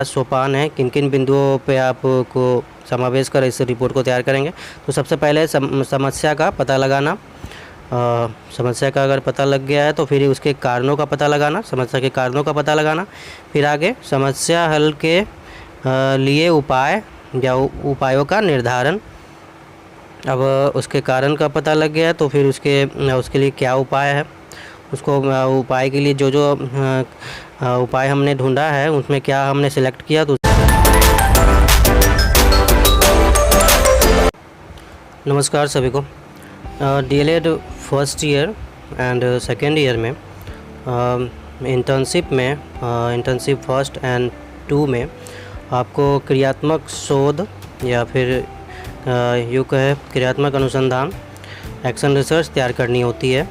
सोपान है, किन किन बिंदुओं पे आपको समावेश कर इस रिपोर्ट को तैयार करेंगे। तो सबसे पहले समस्या का पता लगाना। समस्या का अगर पता लग गया है तो फिर उसके कारणों का पता लगाना, समस्या के कारणों का पता लगाना। फिर आगे समस्या हल के लिए उपाय या उपायों का निर्धारण। अब उसके कारण का पता लग गया है तो फिर उसके लिए क्या उपाय है, उसको उपाय के लिए जो जो उपाय हमने ढूंढा है उसमें क्या हमने सेलेक्ट किया। तो नमस्कार सभी को। DElEd first year and second year में इंटर्नशिप फर्स्ट एंड 2 में आपको क्रियात्मक शोध या फिर यूँ कहे क्रियात्मक अनुसंधान, एक्शन रिसर्च तैयार करनी होती है।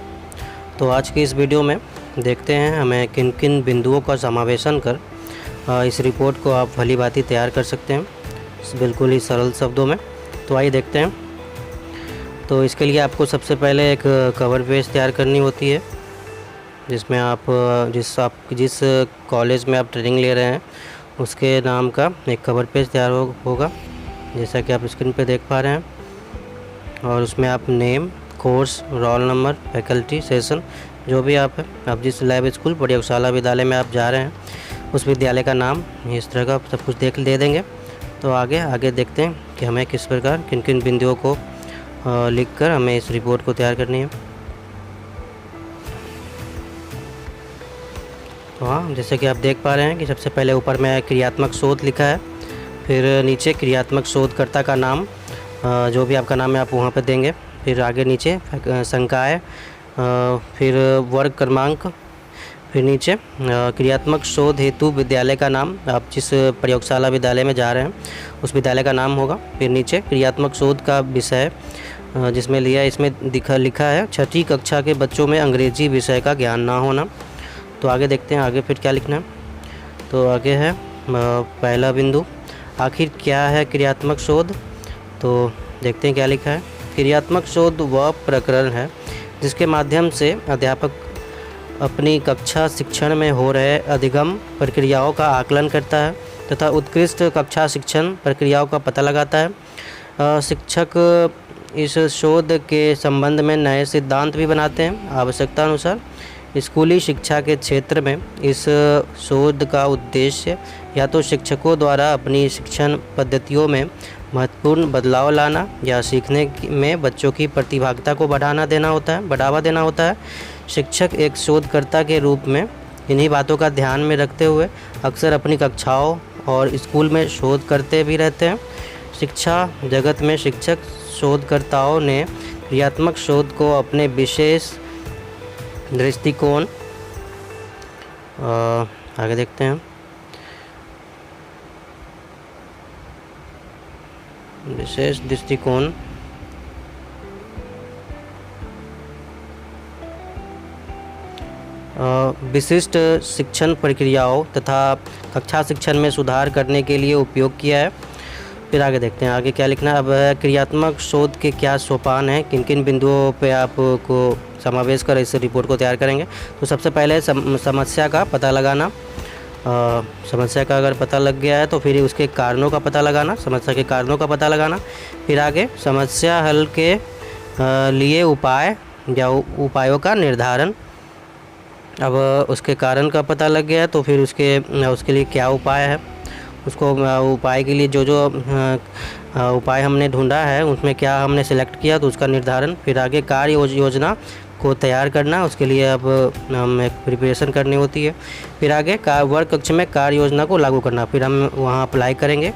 तो आज की इस वीडियो में देखते हैं हमें किन किन बिंदुओं का समावेशन कर इस रिपोर्ट को आप भली भांति तैयार कर सकते हैं बिल्कुल ही सरल शब्दों में। तो आइए देखते हैं। तो इसके लिए आपको सबसे पहले एक कवर पेज तैयार करनी होती है, जिसमें आप जिस कॉलेज में आप ट्रेनिंग ले रहे हैं उसके नाम का एक कवर पेज तैयार होगा, जैसा कि आप स्क्रीन पे देख पा रहे हैं। और उसमें आप name, course, roll number, faculty, session, जो भी आप जिस लैब स्कूल, प्रयोगशाला, विद्यालय में आप जा रहे हैं उस विद्यालय का नाम, इस तरह का सब कुछ दे देंगे। तो आगे देखते हैं कि हमें किस प्रकार किन किन बिंदुओं को लिखकर हमें इस रिपोर्ट को तैयार करनी है। तो हाँ, जैसे कि आप देख पा रहे हैं कि सबसे पहले ऊपर में क्रियात्मक शोध लिखा है, फिर नीचे क्रियात्मक शोधकर्ता का नाम, जो भी आपका नाम है आप वहाँ पर देंगे। फिर आगे नीचे संकाय, फिर वर्ग क्रमांक, फिर नीचे क्रियात्मक शोध हेतु विद्यालय का नाम, आप जिस प्रयोगशाला विद्यालय में जा रहे हैं उस विद्यालय का नाम होगा। फिर नीचे क्रियात्मक शोध का विषय जिसमें लिया, इसमें लिखा है 6ठी कक्षा के बच्चों में अंग्रेजी विषय का ज्ञान ना होना। तो आगे देखते हैं आगे फिर क्या लिखना है। तो आगे है पहला बिंदु, आखिर क्या है क्रियात्मक शोध। तो देखते हैं क्या लिखा है। क्रियात्मक शोध वह प्रकरण है जिसके माध्यम से अध्यापक अपनी कक्षा शिक्षण में हो रहे अधिगम प्रक्रियाओं का आकलन करता है तथा उत्कृष्ट कक्षा शिक्षण प्रक्रियाओं का पता लगाता है। शिक्षक इस शोध के संबंध में नए सिद्धांत भी बनाते हैं आवश्यकता अनुसार। स्कूली शिक्षा के क्षेत्र में इस शोध का उद्देश्य या तो शिक्षकों द्वारा अपनी शिक्षण पद्धतियों में महत्वपूर्ण बदलाव लाना या सीखने में बच्चों की प्रतिभागिता को बढ़ावा देना होता है। शिक्षक एक शोधकर्ता के रूप में इन्हीं बातों का ध्यान में रखते हुए अक्सर अपनी कक्षाओं और स्कूल में शोध करते भी रहते हैं। शिक्षा जगत में शिक्षक शोधकर्ताओं ने क्रियात्मक शोध को अपने विशेष दृष्टिकोण, आगे देखते हैं, विशेष दृष्टिकोण विशिष्ट शिक्षण प्रक्रियाओं तथा कक्षा शिक्षण में सुधार करने के लिए उपयोग किया है। फिर आगे देखते हैं आगे क्या लिखना है। अब क्रियात्मक शोध के क्या सोपान हैं, किन किन बिंदुओं पे आपको समावेश कर इस रिपोर्ट को तैयार करेंगे। तो सबसे पहले समस्या का पता लगाना। समस्या का अगर पता लग गया है तो फिर उसके कारणों का पता लगाना, समस्या के कारणों का पता लगाना। फिर आगे समस्या हल के लिए उपाय या उपायों का निर्धारण। अब उसके कारण का पता लग गया है तो फिर उसके लिए क्या उपाय है, उसको उपाय के लिए जो जो उपाय हमने ढूंढा है उसमें क्या हमने सेलेक्ट किया तो उसका निर्धारण। फिर आगे कार्य योजना को तैयार करना, उसके लिए अब हम एक प्रिपरेशन करनी होती है। फिर आगे वर्ग कक्ष में कार्य योजना को लागू करना, फिर हम वहाँ अप्लाई करेंगे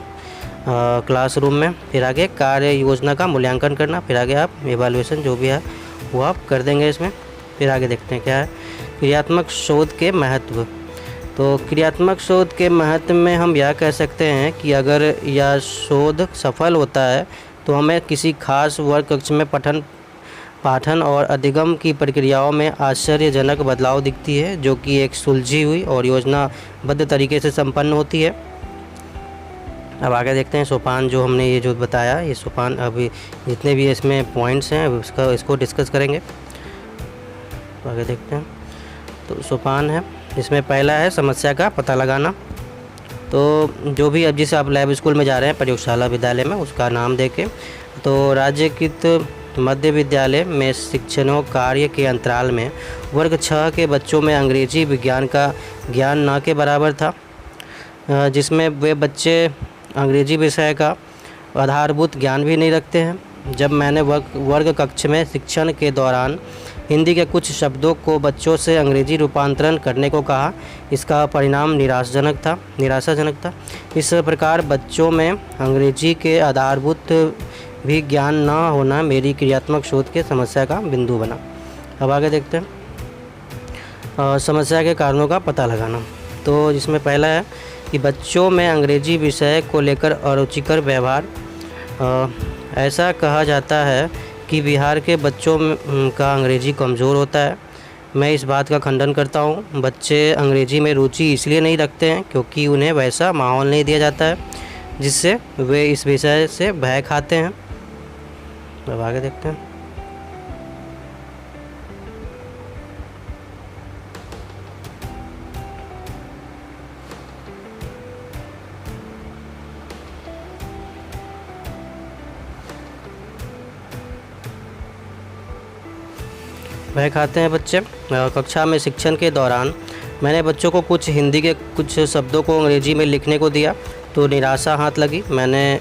क्लासरूम में। फिर आगे कार्य योजना का मूल्यांकन करना, फिर आगे आप एवेल्युएशन जो भी है वो आप कर देंगे इसमें। फिर आगे देखते हैं क्या है क्रियात्मक शोध के महत्व। तो क्रियात्मक शोध के महत्व में हम यह कह सकते हैं कि अगर यह शोध सफल होता है तो हमें किसी खास वर्ग कक्ष में पाठन और अधिगम की प्रक्रियाओं में आश्चर्यजनक बदलाव दिखती है, जो कि एक सुलझी हुई और योजनाबद्ध तरीके से संपन्न होती है। अब आगे देखते हैं सोपान, जो हमने ये जो बताया ये सोपान, अभी जितने भी इसमें पॉइंट्स हैं अब इसको डिस्कस करेंगे। तो आगे देखते हैं। तो सोपान है, इसमें पहला है समस्या का पता लगाना। तो जो भी अब जैसे आप लैब स्कूल में जा रहे हैं प्रयोगशाला विद्यालय में, उसका नाम देके तो राज्यकृत मध्य विद्यालय में शिक्षणों कार्य के अंतराल में वर्ग 6 के बच्चों में अंग्रेजी विज्ञान का ज्ञान न के बराबर था, जिसमें वे बच्चे अंग्रेजी विषय का आधारभूत ज्ञान भी नहीं रखते हैं। जब मैंने वर्ग कक्ष में शिक्षण के दौरान हिंदी के कुछ शब्दों को बच्चों से अंग्रेजी रूपांतरण करने को कहा, इसका परिणाम निराशाजनक था। इस प्रकार बच्चों में अंग्रेजी के आधारभूत भी ज्ञान न होना मेरी क्रियात्मक शोध के समस्या का बिंदु बना। अब आगे देखते हैं समस्या के कारणों का पता लगाना। तो जिसमें पहला है कि बच्चों में अंग्रेजी विषय को लेकर अरुचिकर व्यवहार। ऐसा कहा जाता है कि बिहार के बच्चों का अंग्रेजी कमज़ोर होता है। मैं इस बात का खंडन करता हूँ। बच्चे अंग्रेजी में रुचि इसलिए नहीं रखते हैं क्योंकि उन्हें वैसा माहौल नहीं दिया जाता है जिससे वे इस विषय से भय खाते हैं। अब आगे देखते हैं। वह खाते हैं बच्चे। कक्षा में शिक्षण के दौरान मैंने बच्चों को कुछ हिंदी के कुछ शब्दों को अंग्रेजी में लिखने को दिया तो निराशा हाथ लगी। मैंने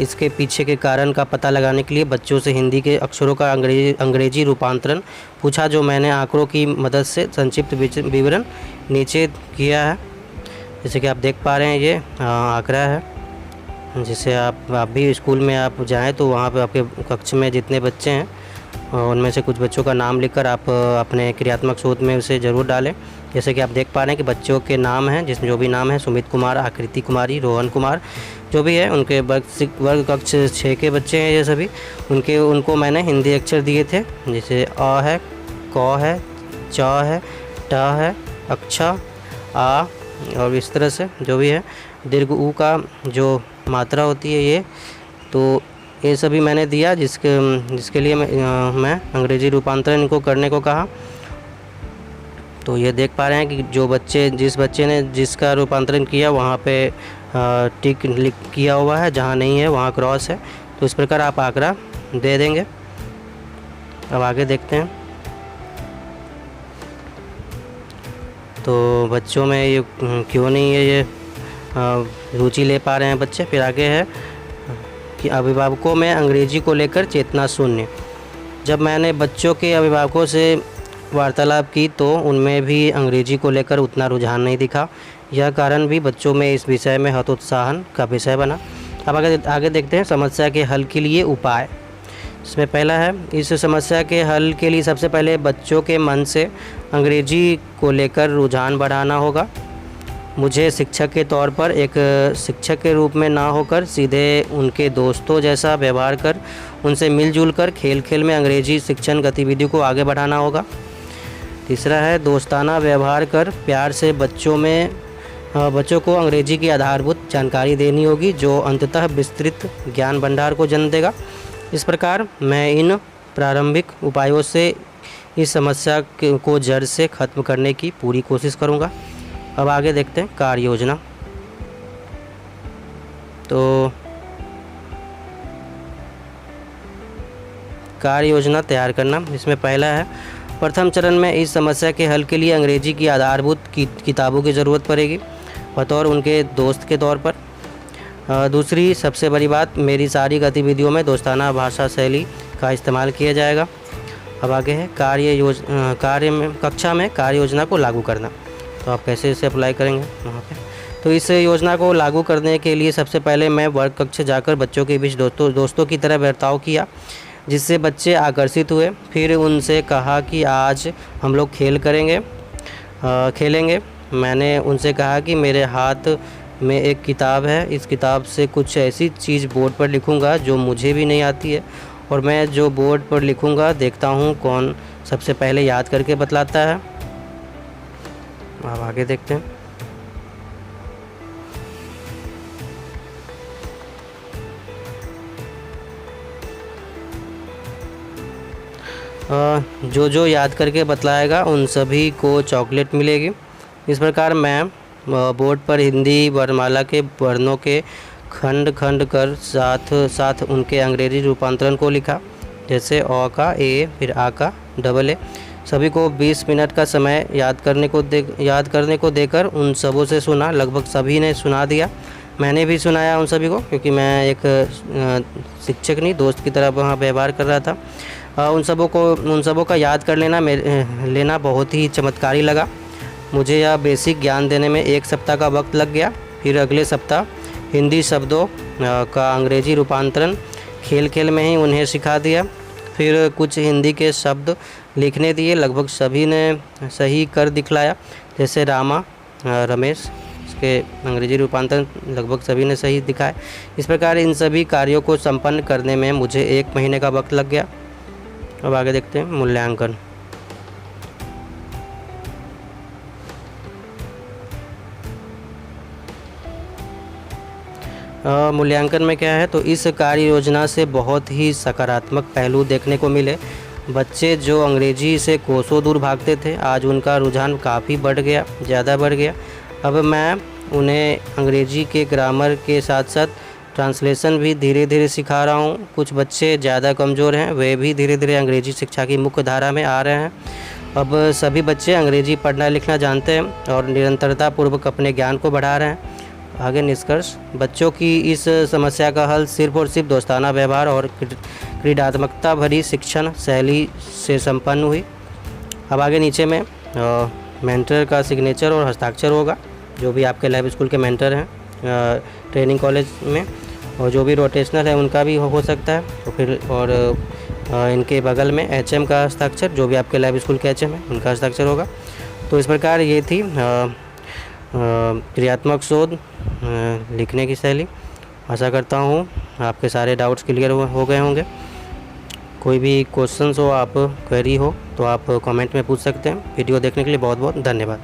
इसके पीछे के कारण का पता लगाने के लिए बच्चों से हिंदी के अक्षरों का अंग्रेजी रूपांतरण पूछा, जो मैंने आंकड़ों की मदद से संक्षिप्त विवरण नीचे किया है। जैसे कि आप देख पा रहे हैं ये आंकड़ा है, जिसे आप भी स्कूल में आप जाएं तो वहाँ पे आपके कक्ष में जितने बच्चे हैं उनमें से कुछ बच्चों का नाम लिखकर आप अपने क्रियात्मक शोध में उसे ज़रूर डालें। जैसे कि आप देख पा रहे हैं कि बच्चों के नाम हैं, जिसमें जो भी नाम है सुमित कुमार, आकृति कुमारी, रोहन कुमार, जो भी है उनके वर्ग कक्ष 6 के बच्चे हैं ये सभी। उनको मैंने हिंदी अक्षर दिए थे, जैसे अ है, क है, च है, ट है, अक्षा, आ, और इस तरह से जो भी है दीर्घ ऊ का जो मात्रा होती है ये, तो ये सभी मैंने दिया, जिसके लिए मैं अंग्रेजी रूपांतरण इनको करने को कहा। तो ये देख पा रहे हैं कि जिस बच्चे ने जिसका रूपांतरण किया वहाँ पे टिक किया हुआ है, जहाँ नहीं है वहाँ क्रॉस है। तो इस प्रकार आप आंकड़ा दे देंगे। अब आगे देखते हैं। तो बच्चों में ये क्यों नहीं है ये रुचि ले पा रहे हैं बच्चे। फिर आगे है कि अभिभावकों में अंग्रेजी को लेकर चेतना शून्य। जब मैंने बच्चों के अभिभावकों से वार्तालाप की तो उनमें भी अंग्रेजी को लेकर उतना रुझान नहीं दिखा। यह कारण भी बच्चों में इस विषय में हतोत्साहन का विषय बना। अब आगे देखते हैं समस्या के हल के लिए उपाय। इसमें पहला है, इस समस्या के हल के लिए सबसे पहले बच्चों के मन से अंग्रेजी को लेकर रुझान बढ़ाना होगा। मुझे शिक्षक के तौर पर एक शिक्षक के रूप में ना होकर सीधे उनके दोस्तों जैसा व्यवहार कर उनसे मिलजुल कर खेल खेल में अंग्रेजी शिक्षण गतिविधि को आगे बढ़ाना होगा। तीसरा है, दोस्ताना व्यवहार कर प्यार से बच्चों को अंग्रेजी की आधारभूत जानकारी देनी होगी, जो अंततः विस्तृत ज्ञान भंडार को जन्म देगा। इस प्रकार मैं इन प्रारंभिक उपायों से इस समस्या को जड़ से ख़त्म करने की पूरी कोशिश करूँगा। अब आगे देखते हैं कार्य योजना। तो कार्य योजना तैयार करना, इसमें पहला है, प्रथम चरण में इस समस्या के हल के लिए अंग्रेजी की आधारभूत किताबों की ज़रूरत पड़ेगी बतौर उनके दोस्त के तौर पर। दूसरी सबसे बड़ी बात, मेरी सारी गतिविधियों में दोस्ताना भाषा शैली का इस्तेमाल किया जाएगा। अब आगे है कक्षा में कार्य योजना को लागू करना। तो आप कैसे इसे अप्लाई करेंगे वहाँ पे। तो इस योजना को लागू करने के लिए सबसे पहले मैं वर्ग कक्ष जाकर बच्चों के बीच दोस्तों की तरह बर्ताव किया, जिससे बच्चे आकर्षित हुए। फिर उनसे कहा कि आज हम लोग खेलेंगे। मैंने उनसे कहा कि मेरे हाथ में एक किताब है, इस किताब से कुछ ऐसी चीज़ बोर्ड पर लिखूंगा जो मुझे भी नहीं आती है, और मैं जो बोर्ड पर लिखूंगा देखता हूँ कौन सबसे पहले याद करके बतलाता है। अब आगे देखते हैं। जो याद करके बतलाएगा उन सभी को चॉकलेट मिलेगी। इस प्रकार मैं बोर्ड पर हिंदी वर्णमाला के वर्णों के खंड खंड कर साथ साथ उनके अंग्रेजी रूपांतरण को लिखा, जैसे अ का ए, फिर आ का डबल ए। सभी को 20 मिनट का समय याद करने को देकर उन सबों से सुना। लगभग सभी ने सुना दिया। मैंने भी सुनाया उन सभी को, क्योंकि मैं एक शिक्षक नहीं, दोस्त की तरह वहाँ व्यवहार कर रहा था। उन सबों का याद कर लेना बहुत ही चमत्कारी लगा। मुझे यह बेसिक ज्ञान देने में 1 सप्ताह का वक्त लग गया। फिर अगले सप्ताह हिंदी शब्दों का अंग्रेजी रूपांतरण खेल खेल में ही उन्हें सिखा दिया। फिर कुछ हिंदी के शब्द लिखने दिए। लगभग सभी ने सही कर दिखलाया, जैसे रामा, रमेश, इसके अंग्रेजी रूपांतरण लगभग सभी ने सही दिखाए। इस प्रकार इन सभी कार्यों को संपन्न करने में मुझे 1 महीने का वक्त लग गया। अब आगे देखते हैं मूल्यांकन। मूल्यांकन में क्या है, तो इस कार्य योजना से बहुत ही सकारात्मक पहलू देखने को मिले। बच्चे जो अंग्रेजी से कोसों दूर भागते थे, आज उनका रुझान काफ़ी ज़्यादा बढ़ गया। अब मैं उन्हें अंग्रेजी के ग्रामर के साथ साथ ट्रांसलेशन भी धीरे धीरे सिखा रहा हूँ। कुछ बच्चे ज़्यादा कमज़ोर हैं, वे भी धीरे धीरे अंग्रेजी शिक्षा की मुख्य धारा में आ रहे हैं। अब सभी बच्चे अंग्रेजी पढ़ना लिखना जानते हैं और निरंतरता पूर्वक अपने ज्ञान को बढ़ा रहे हैं। आगे निष्कर्ष, बच्चों की इस समस्या का हल सिर्फ और सिर्फ दोस्ताना व्यवहार और क्रीडात्मकता भरी शिक्षण शैली से संपन्न हुई। अब आगे नीचे में मेंटर का सिग्नेचर और हस्ताक्षर होगा, जो भी आपके लाइव स्कूल के मेंटर हैं ट्रेनिंग कॉलेज में, और जो भी रोटेशनल है उनका भी हो सकता है। तो फिर और इनके बगल में HM का हस्ताक्षर, जो भी आपके लाइव स्कूल के HM है उनका हस्ताक्षर होगा। तो इस प्रकार ये थी क्रियात्मक शोध लिखने की शैली। आशा करता हूँ आपके सारे डाउट्स क्लियर हो गए होंगे। कोई भी क्वेश्चंस हो, आप क्वेरी हो, तो आप कमेंट में पूछ सकते हैं। वीडियो देखने के लिए बहुत बहुत धन्यवाद।